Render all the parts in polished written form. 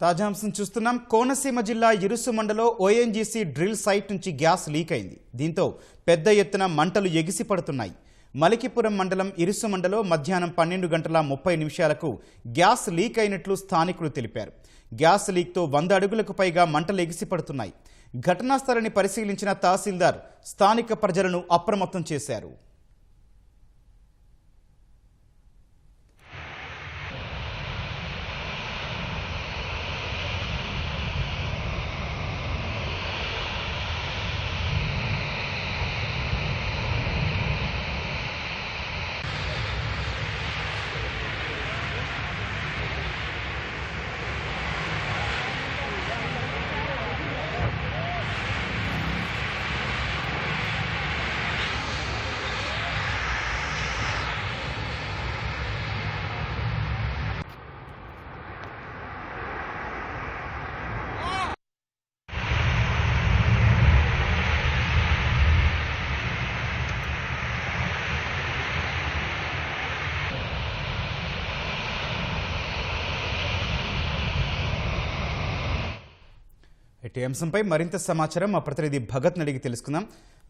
తాజాంశం చూస్తున్నాం. కోనసీమ జిల్లా ఇరుసుమండలో ONGC drill site నుంచి గ్యాస్ లీక్ అయింది. దీంతో పెద్ద ఎత్తున మంటలు ఎగిసిపడుతున్నాయి. మలికిపురం మండలం ఇరుసుమండలో మధ్యాహ్నం 12:30 గ్యాస్ లీక్ అయినట్లు స్థానికులు తెలిపారు. గ్యాస్ లీక్తో 100 అడుగులకు పైగా మంటలు ఎగిసిపడుతున్నాయి. ఘటనా స్థలాన్ని పరిశీలించిన తహసీల్దార్ స్థానిక ప్రజలను అప్రమత్తం చేశారు. ఈ అంశంపై మరింత సమాచారం మా ప్రతినిధి భగత్ అడిగి తెలుసుకుందాం.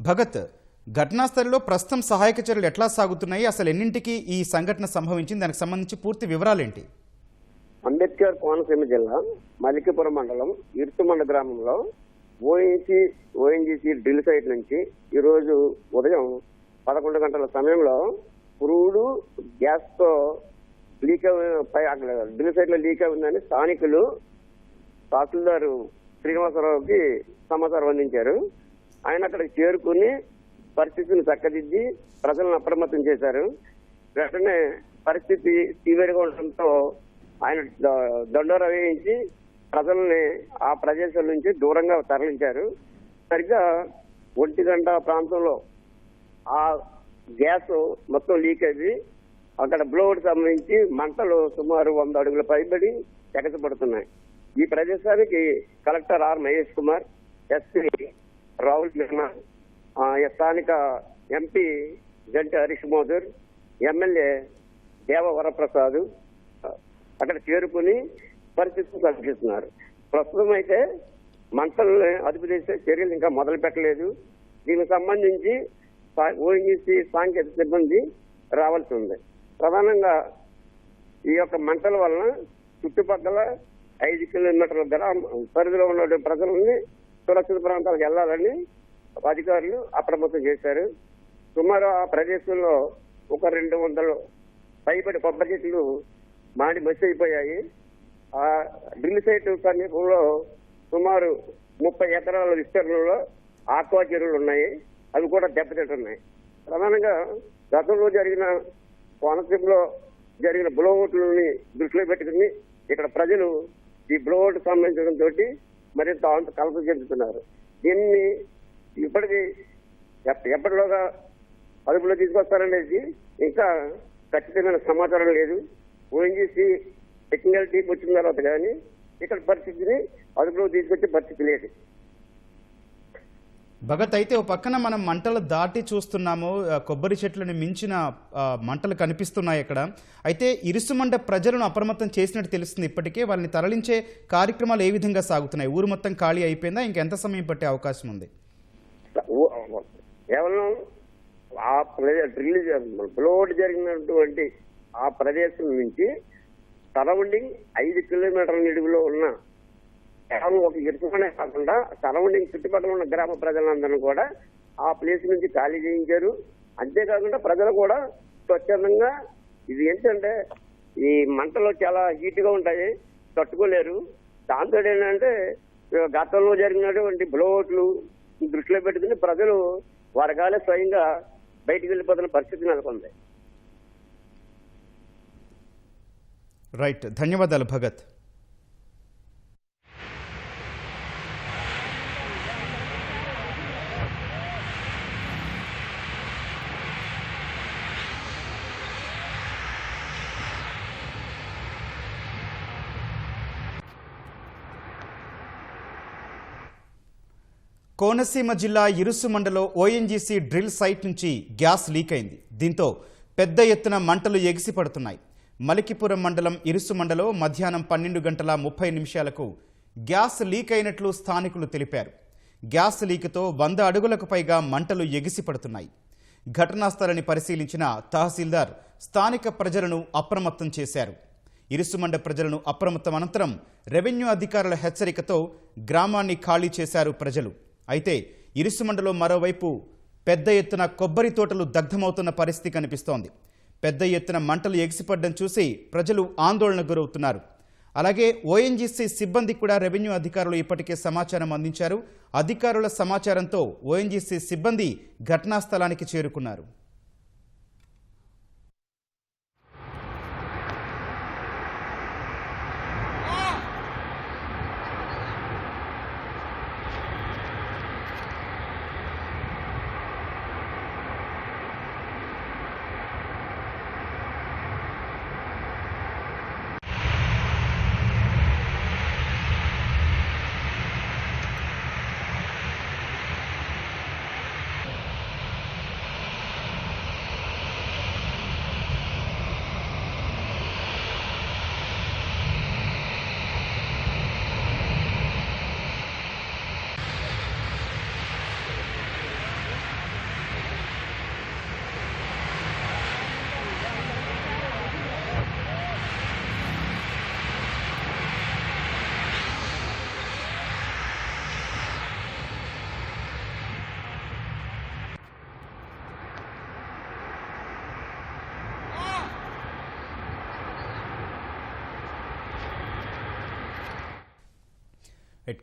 భగత్, ఘటనా స్థలంలో ప్రస్తుతం సహాయక చర్యలు ఎట్లా సాగుతున్నాయి? అసలు ఎన్నింటికి ఈ సంఘటన సంభవించింది? దానికి సంబంధించి పూర్తి వివరాలేంటి? అంబేద్కర్ కోనసీమ జిల్లా మలికిపురం మండలం ఇరుసుమండ గ్రామంలో ఓఎన్జీసీ డ్రిల్ సైట్ నుంచి ఈరోజు ఉదయం 11 గంటల సమయంలో క్రూడ్ గ్యాస్ తో లీక్ డ్రిల్ సైట్ లో లీక్ అయిందని స్థానికులు తహసీల్దారు శ్రీనివాసరావుకి సమాచారం అందించారు. ఆయన అక్కడికి చేరుకుని పరిస్థితిని చక్కదిద్ది ప్రజలను అప్రమత్తం చేశారు. వెంటనే పరిస్థితి తీవ్రంగా ఉండడంతో ఆయన దండోరా వేయించి ప్రజల్ని ఆ ప్రదేశాల నుంచి దూరంగా తరలించారు. సరిగ్గా 1 గంట ప్రాంతంలో ఆ గ్యాస్ మొత్తం లీక్ అయ్యి అక్కడ బ్లోవుడ్ సంబంధించి మంటలు సుమారు 100 అడుగుల పైబడి ఎగసిపడుతున్నాయి. ఈ ప్రదేశానికి collector R Mahesh Kumar, SP Rahul Meena, స్థానిక ఎంపీ జంటి హరీష్ మోదూర్, ఎమ్మెల్యే దేవ వరప్రసాద్ అక్కడ చేరుకుని పరిస్థితిని సమీక్షిస్తున్నారు. ప్రస్తుతం అయితే మంటలను అదుపు చేసే చర్యలు ఇంకా మొదలు పెట్టలేదు. దీనికి సంబంధించి ఓఎన్జీసీ సాంకేతిక సిబ్బంది రావాల్సి ఉంది. ప్రధానంగా ఈ యొక్క మంటల వలన చుట్టుపక్కల 5 కిలోమీటర్ల పరిధిలో ఉన్న ప్రజలని సురక్షిత ప్రాంతాలకు వెళ్లాలని అధికారులు అప్రమత్తం చేశారు. సుమారు ఆ ప్రదేశంలో ఒక 200 పైబడి కొబ్బరి చెట్లు మాడి మసి అయిపోయాయి. ఆ డ్రిల్ సైట్ సమీపంలో సుమారు 30 ఎకరాల విస్తీర్ణంలో ఆక్వా చెరువులు ఉన్నాయి. అవి కూడా దెబ్బతింటున్నాయి. ప్రధానంగా గతంలో జరిగిన కోనసీమలో జరిగిన బ్లోఅవుట్లని దృష్టిలో పెట్టుకుని ఇక్కడ ప్రజలు ఈ బ్లోఅవుట్ సంబంధించడంతో మరింత కలత చెందుతున్నారు. దీన్ని ఇప్పటికీ ఎప్పటిలోగా అదుపులో తీసుకొస్తారనేది ఇంకా ఖచ్చితమైన సమాచారం లేదు. ఓఎన్జీసీ టెక్నికల్ టీం వచ్చిన తర్వాత కానీ ఇక్కడ పరిస్థితిని అదుపులో తీసుకొచ్చే పరిస్థితి లేదు. భగత్, అయితే ఓ పక్కన మనం మంటలు దాటి చూస్తున్నాము, కొబ్బరి చెట్లను మించిన మంటలు కనిపిస్తున్నాయి అక్కడ. అయితే ఇరుసుమండ ప్రజలను అప్రమత్తం చేసినట్టు తెలుస్తుంది. ఇప్పటికే వాళ్ళని తరలించే కార్యక్రమాలు ఏ విధంగా సాగుతున్నాయి? ఊరు మొత్తం ఖాళీ అయిపోయిందా? ఇంకెంత సమయం పట్టే అవకాశం ఉంది? కేవలం ఆ డ్రిల్ బ్లోఅవుట్ జరిగినటువంటి ఆ ప్రదేశం నుంచి సరౌండింగ్ 5 కిలోమీటర్ల నిడుగులో ఉన్న కేవలం ఒక ఇరుసుమనే కాకుండా సరౌండింగ్ చుట్టుపక్కల ఉన్న గ్రామ ప్రజలందరూ కూడా ఆ ప్లేస్ నుంచి ఖాళీ చేయించారు. అంతేకాకుండా ప్రజలు కూడా స్వచ్ఛందంగా, ఇది ఏంటంటే ఈ మంటలు చాలా హీట్ గా ఉంటాయి, తట్టుకోలేరు. దాంతో ఏంటంటే గతంలో జరిగినటువంటి బ్లోఅవుట్లు దృష్టిలో పెట్టుకుని ప్రజలు వరగాలే స్వయంగా బయటికి వెళ్ళిపోతున్న పరిస్థితి నెలకొంది. రైట్, ధన్యవాదాలు భగత్. కోనసీమ జిల్లా ఇరుసుమండలో ఓఎన్జీసీ డ్రిల్ సైట్ నుంచి గ్యాస్ లీక్ అయింది. దీంతో పెద్ద ఎత్తున మంటలు ఎగిసిపడుతున్నాయి. మలికిపురం మండలం ఇరుసుమండలో మధ్యాహ్నం 12:30 గ్యాస్ లీక్ అయినట్లు స్థానికులు తెలిపారు. గ్యాస్ లీక్తో 100 అడుగులకు పైగా మంటలు ఎగిసిపడుతున్నాయి. ఘటనా స్థలాన్ని పరిశీలించిన తహసీల్దార్ స్థానిక ప్రజలను అప్రమత్తం చేశారు. ఇరుసుమండ ప్రజలను అప్రమత్తం అనంతరం రెవెన్యూ అధికారుల హెచ్చరికతో గ్రామాన్ని ఖాళీ చేశారు ప్రజలు. అయితే ఇరుసుమండలో మరోవైపు పెద్ద ఎత్తున కొబ్బరి తోటలు దగ్ధమవుతున్న పరిస్థితి కనిపిస్తోంది. పెద్ద ఎత్తున మంటలు ఎగిసిపడడం చూసి ప్రజలు ఆందోళనకు గురవుతున్నారు. అలాగే ఓఎన్జీసీ సిబ్బంది కూడా రెవెన్యూ అధికారులు ఇప్పటికే సమాచారం అందించారు. అధికారుల సమాచారంతో ఓఎన్జీసీ సిబ్బంది ఘటనా స్థలానికి చేరుకున్నారు.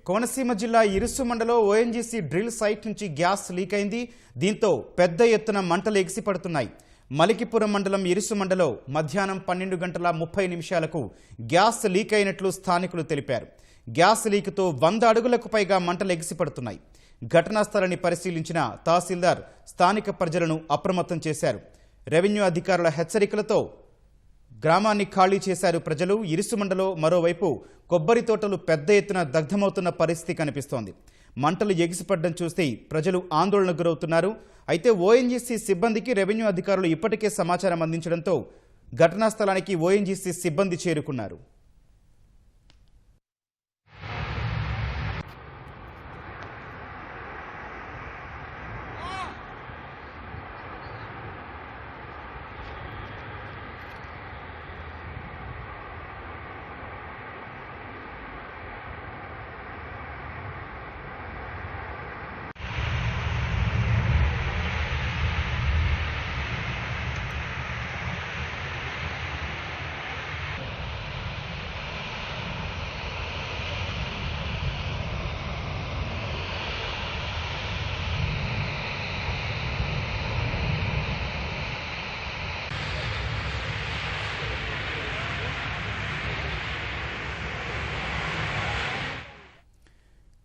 కోనసీమ జిల్లా ఇరుసుమండలో ఓఎన్జీసీ డ్రిల్ సైట్ నుంచి గ్యాస్ లీక్ అయింది. దీంతో పెద్ద ఎత్తున మంటలు ఎగిసిపడుతున్నాయి. మలికిపురం మండలం ఇరుసుమండలో మధ్యాహ్నం 12:30 గ్యాస్ లీక్ అయినట్లు స్థానికులు తెలిపారు. గ్యాస్ లీక్తో 100 అడుగులకు పైగా మంటలు ఎగిసిపడుతున్నాయి. ఘటనా స్థలాన్ని పరిశీలించిన తహసీల్దార్ స్థానిక ప్రజలను అప్రమత్తం చేశారు. రెవెన్యూ అధికారుల హెచ్చరికలతో గ్రామాన్ని ఖాళీ చేశారు ప్రజలు. ఇరుసుమండలో మరోవైపు కొబ్బరి తోటలు పెద్ద ఎత్తున దగ్ధమవుతున్న పరిస్థితి కనిపిస్తోంది. మంటలు ఎగిసిపడడం చూస్తే ప్రజలు ఆందోళనకు గురవుతున్నారు. అయితే ఓఎన్జీసీ సిబ్బందికి రెవెన్యూ అధికారులు ఇప్పటికే సమాచారం అందించడంతో ఘటనా స్థలానికి ఓఎన్జీసీ సిబ్బంది చేరుకున్నారు.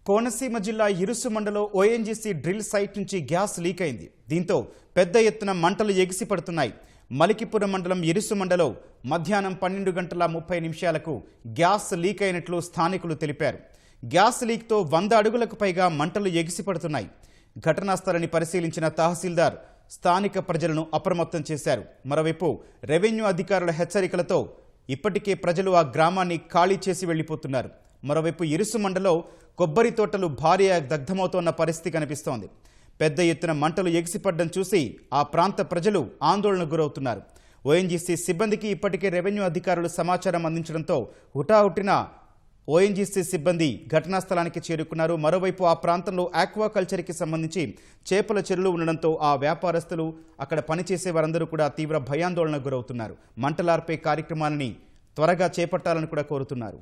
కోనసీమ జిల్లా ఇరుసుమండలో ఓఎన్జీసీ డ్రిల్ సైట్ నుంచి గ్యాస్ లీక్ అయింది. దీంతో పెద్ద ఎత్తున మంటలు ఎగిసిపడుతున్నాయి. మలికిపురం మండలం ఇరుసుమండలో మధ్యాహ్నం 12:30 గ్యాస్ లీక్ అయినట్లు స్థానికులు తెలిపారు. గ్యాస్ లీక్తో 100 అడుగులకు పైగా మంటలు ఎగిసిపడుతున్నాయి. ఘటనా స్థలాన్ని పరిశీలించిన తహసీల్దార్ స్థానిక ప్రజలను అప్రమత్తం చేశారు. మరోవైపు రెవెన్యూ అధికారుల హెచ్చరికలతో ఇప్పటికే ప్రజలు ఆ గ్రామాన్ని ఖాళీ చేసి వెళ్లిపోతున్నారు. మరోవైపు ఇరుసుమండలో కొబ్బరి తోటలు భారీగా దగ్ధమవుతోన్న పరిస్థితి కనిపిస్తోంది. పెద్ద ఎత్తున మంటలు ఎగిసిపడడం చూసి ఆ ప్రాంత ప్రజలు ఆందోళనకు గురవుతున్నారు. ఓఎన్జీసీ సిబ్బందికి ఇప్పటికే రెవెన్యూ అధికారులు సమాచారం అందించడంతో హుటాహుటిన ఓఎన్జీసీ సిబ్బంది ఘటనా స్థలానికి చేరుకున్నారు. మరోవైపు ఆ ప్రాంతంలో ఆక్వాకల్చర్కి సంబంధించి చేపల చెరువులు ఉండడంతో ఆ వ్యాపారస్తులు, అక్కడ పనిచేసే వారందరూ కూడా తీవ్ర భయాందోళనకు గురవుతున్నారు. మంటలార్పే కార్యక్రమాలని త్వరగా చేపట్టాలని కూడా కోరుతున్నారు.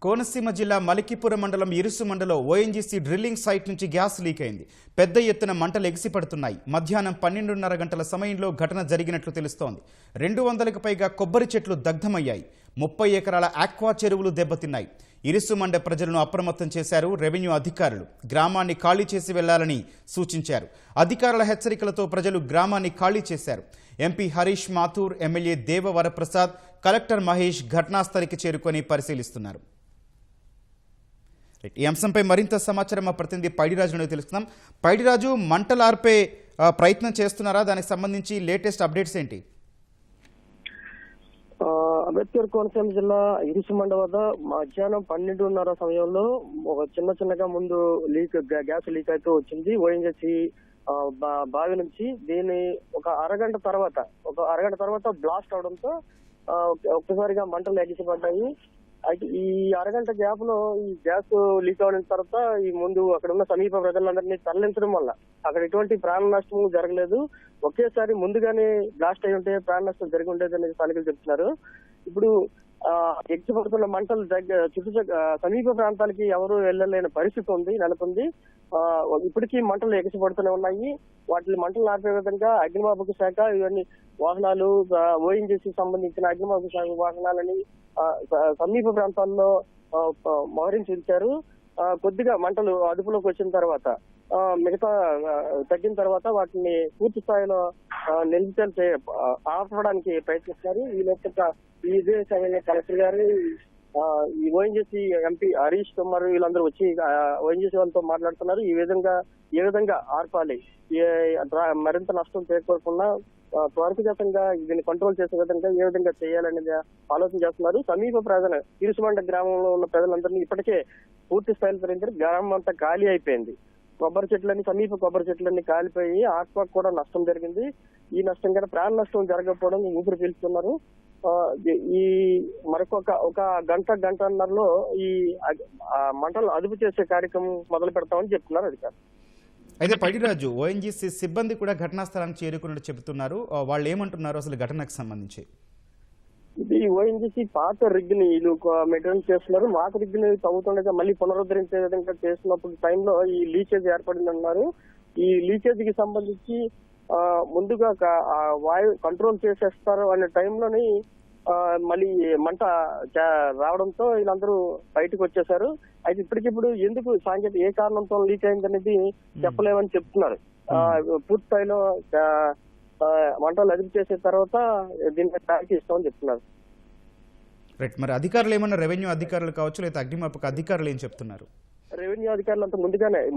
కోనసీమ జిల్లా మలికిపురం మండలం ఇరుసుమండలో ఓఎన్జీసీ డ్రిల్లింగ్ సైట్ నుంచి గ్యాస్ లీక్ అయింది. పెద్ద ఎత్తున మంటలు ఎగిసిపడుతున్నాయి. మధ్యాహ్నం 12:30 గంటల సమయంలో ఘటన జరిగినట్లు తెలుస్తోంది. 200కు పైగా కొబ్బరి చెట్లు దగ్ధమయ్యాయి. 30 ఎకరాల ఆక్వా చెరువులు దెబ్బతిన్నాయి. ఇరుసుమండ ప్రజలను అప్రమత్తం చేశారు రెవెన్యూ అధికారులు. గ్రామాన్ని ఖాళీ చేసి వెళ్లాలని సూచించారు. అధికారుల హెచ్చరికలతో ప్రజలు గ్రామాన్ని ఖాళీ చేశారు. MP Harish Mathur, MLA Deva Varaprasad, collector Mahesh ఘటనాస్థలికి చేరుకొని పరిశీలిస్తున్నారు. ఈ అంశంపై మరింత సమాచారం మా ప్రతినిధి పైడిరాజు నుండి తెలుసుకుందాం. పైడిరాజు, మంటలు ఆర్పే ప్రయత్నం చేస్తున్నారా? దానికి సంబంధించి లేటెస్ట్ అప్డేట్స్ ఏంటి? అంబేద్కర్ కోనసీమ జిల్లా ఇరుసుమండ వద్ద మధ్యాహ్నం 12:30 సమయంలో ఒక చిన్నగా ముందు గ్యాస్ లీక్ అయితే వచ్చింది. ఓఎన్జీసీ బావి నుంచి దీని ఒక అరగంట తర్వాత బ్లాస్ట్ అవడంతో ఒక్కసారిగా మంటలు ఎగిసిపడ్డాయి. అయితే ఈ అరగంట గ్యాప్ లో ఈ గ్యాస్ లీక్ అవడం తర్వాత ఈ ముందు అక్కడ ఉన్న సమీప ప్రజలందరినీ తరలించడం వల్ల అక్కడ ఎటువంటి ప్రాణ నష్టం జరగలేదు. ఒకేసారి ముందుగానే బ్లాస్ట్ అయి ఉంటే ప్రాణ నష్టం జరిగి ఉండేదని స్థానికులు చెప్తున్నారు. ఇప్పుడు ఎగిసిపడుతున్న మంటలు సమీప ప్రాంతాలకి ఎవరు వెళ్ళలేని పరిస్థితి నెలకొంది. ఇప్పటికీ మంటలు ఎగిసిపడుతూనే ఉన్నాయి. వాటి మంటలు ఆపే విధంగా అగ్నిమాపక శాఖ ఇవన్నీ వాహనాలు, ఓఎన్జీసీ సంబంధించిన అగ్నిమాపక శాఖ వాహనాలని సమీప ప్రాంతాల్లో మోహరించి ఉంచారు. కొద్దిగా మంటలు అదుపులోకి వచ్చిన తర్వాత మిగతా తగ్గిన తర్వాత వాటిని పూర్తి స్థాయిలో ఆపడానికి ప్రయత్నిస్తున్నారు. ఇదే సమయంలో కలెక్టర్ గారు, ఈ ఓఎన్జీసీ ఎంపీ హరీష్ కుమార్ వీళ్ళందరూ వచ్చి ఓఎన్జీసీ వాళ్ళతో మాట్లాడుతున్నారు. ఏ విధంగా ఆర్పాలి, మరింత నష్టం చేకూరకుండా త్వరితగతంగా దీన్ని కంట్రోల్ చేసే విధంగా ఏ విధంగా చేయాలనేది ఆలోచన చేస్తున్నారు. సమీప ప్రజలు ఇరుసుమండ గ్రామంలో ఉన్న ప్రజలందరినీ ఇప్పటికే పూర్తి స్థాయిలో తరలించారు. గ్రామం అంతా ఖాళీ అయిపోయింది. సమీప కొబ్బరి చెట్లన్నీ కాలిపోయి ఆత్మకు కూడా నష్టం జరిగింది. ఈ నష్టం కన్నా ప్రాణ నష్టం జరగకపోవడం ఊపిరి పీల్చుకున్నారు. ఈ ఒక గంటన్నరలో ఈ మంటలు అదుపు చేసే కార్యక్రమం మొదలు పెడతామని చెప్తున్నారు అధికారులు. అయితే పైడిరాజు, ఓఎన్జీసీ సిబ్బంది కూడా ఘటనా స్థలానికి చేరుకున్నట్టు చెబుతున్నారు. వాళ్ళు ఏమంటున్నారు అసలు ఘటనకు సంబంధించి? ఇది ఓఎన్జీసీ పాత రిగ్ ని వీళ్ళు మెయింటైన్ చేస్తున్నారు. పాత రిగ్ ని తవ్వుతుండగా మళ్ళీ పునరుద్ధరించే విధంగా చేస్తున్నప్పుడు టైంలో ఈ లీకేజ్ ఏర్పడిందన్నారు. ఈ లీకేజ్ కి సంబంధించి ముందుగా వాయు కంట్రోల్ చేసేస్తారు అనే టైంలోని మళ్ళీ మంట రావడంతో వీళ్ళందరూ బయటకు వచ్చేసారు. అయితే ఇప్పటికిప్పుడు ఎందుకు ఏ కారణంతో లీక్ అయింది అనేది చెప్పలేమని చెప్తున్నారు. పూర్తి స్థాయిలో మంటలు అదుపు చేసే తర్వాత దీన్ని ట్రాక్ ఇస్తామని చెప్తున్నారు. రైట్, మరి అధికారులు ఏమన్నా, రెవెన్యూ అధికారులు కావచ్చు లేదా అగ్నిమాపక అధికారులు ఏం చెప్తున్నారు? రెవెన్యూ అధికారులు అంతా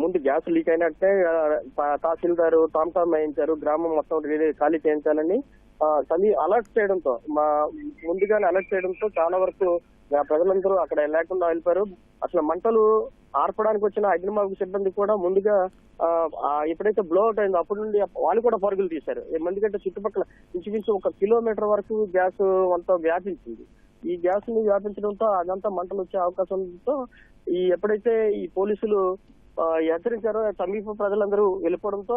ముందు గ్యాస్ లీక్ అయినట్టే తహసీల్దారు టామ్ వేయించారు. గ్రామం మొత్తం ఖాళీ చేయించాలని అలర్ట్ చేయడంతో ముందుగానే అలర్ట్ చేయడంతో చాలా వరకు ప్రజలందరూ అక్కడ లేకుండా వెళ్ళిపోయారు. అసలు మంటలు ఆర్పడానికి వచ్చిన అగ్నిమాపక సిబ్బంది కూడా ముందుగా ఎప్పుడైతే బ్లో అవుట్ అయిందో అప్పటి నుండి వాళ్ళు కూడా పరుగులు తీశారు. ఎందుకంటే చుట్టుపక్కల ఇంచుమించు 1 కిలోమీటర్ వరకు గ్యాస్ అంతా వ్యాపించింది. ఈ గ్యాస్ ని వ్యాపించడంతో అదంతా మంటలు వచ్చే అవకాశంతో ఎప్పుడైతే ఈ పోలీసులు హెచ్చరించారో సమీప ప్రజలందరూ వెళ్ళిపోవడంతో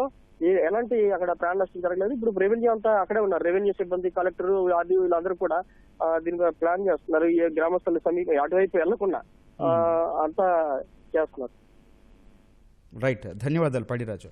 ఎలాంటి అక్కడ ప్రాణ నష్టం జరగలేదు. ఇప్పుడు రెవెన్యూ అంతా అక్కడే ఉన్నారు. రెవెన్యూ సిబ్బంది, కలెక్టర్, ఆర్డీఓ వీళ్ళందరూ కూడా దీని ప్లాన్ చేస్తున్నారు. ఈ గ్రామస్తుల సమీప అటువైపు వెళ్లకుండా అంతా చేస్తున్నారు. రైట్, ధన్యవాదాలు పైడిరాజు.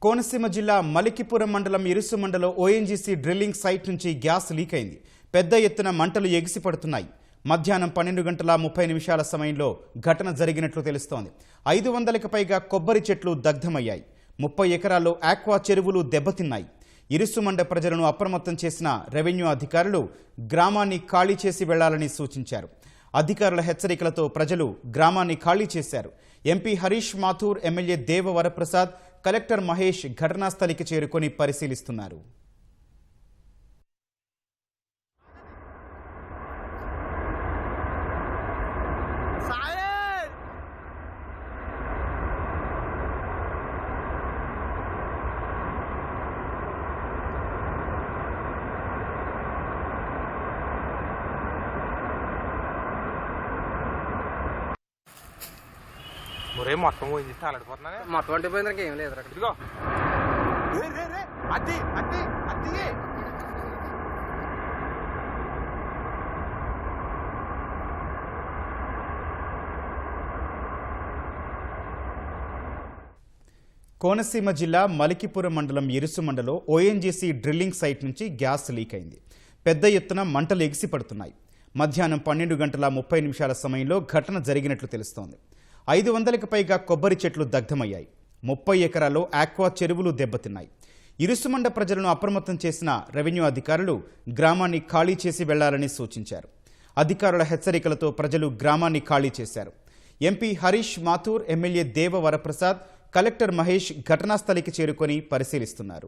కోనసీమ జిల్లా మలికిపురం మండలం ఇరుసుమండలో ఓఎన్జీసీ డ్రిల్లింగ్ సైట్ నుంచి గ్యాస్ లీక్ అయింది. పెద్ద ఎత్తున మంటలు ఎగిసిపడుతున్నాయి. మధ్యాహ్నం 12:30 సమయంలో ఘటన జరిగినట్లు తెలుస్తోంది. 500కు పైగా కొబ్బరి చెట్లు దగ్ధమయ్యాయి. 30 ఎకరాల్లో ఆక్వా చెరువులు దెబ్బతిన్నాయి. ఇరుసుమండ ప్రజలను అప్రమత్తం చేసిన రెవెన్యూ అధికారులు గ్రామాన్ని ఖాళీ చేసి వెళ్లాలని సూచించారు. అధికారుల హెచ్చరికలతో ప్రజలు గ్రామాన్ని ఖాళీ చేశారు. MP Harish Mathur, MLA Deva Varaprasad, collector Mahesh ఘటనాస్థలికి చేరుకొని పరిశీలిస్తున్నారు. ఒరే మొత్తం పోయింది తాలాడిపోతున్నానే మొత్తం అంటే పోయింది ఏం లేదు ఇదిగో అది అది అది కోనసీమ జిల్లా మలికిపురం మండలం ఇరుసుమండలో ఓఎన్జీసీ డ్రిల్లింగ్ సైట్ నుంచి గ్యాస్ లీక్ అయింది. పెద్ద ఎత్తున మంటలు ఎగిసిపడుతున్నాయి. మధ్యాహ్నం 12 గంటల 30 నిమిషాల సమయంలో ఘటన జరిగినట్లు తెలుస్తోంది. 500కి పైగా కొబ్బరి చెట్లు దగ్ధమయ్యాయి. 30 ఎకరాల్లో ఆక్వా చెరువులు దెబ్బతిన్నాయి. ఇరుసుమండ ప్రజలను అప్రమత్తం చేసిన రెవెన్యూ అధికారులు గ్రామాన్ని ఖాళీ చేసి వెళ్లాలని సూచించారు. అధికారుల హెచ్చరికలతో ప్రజలు గ్రామాన్ని ఖాళీ చేశారు. MP Harish Mathur, MLA Deva Varaprasad, collector Mahesh ఘటనాస్థలికి చేరుకొని పరిశీలిస్తున్నారు.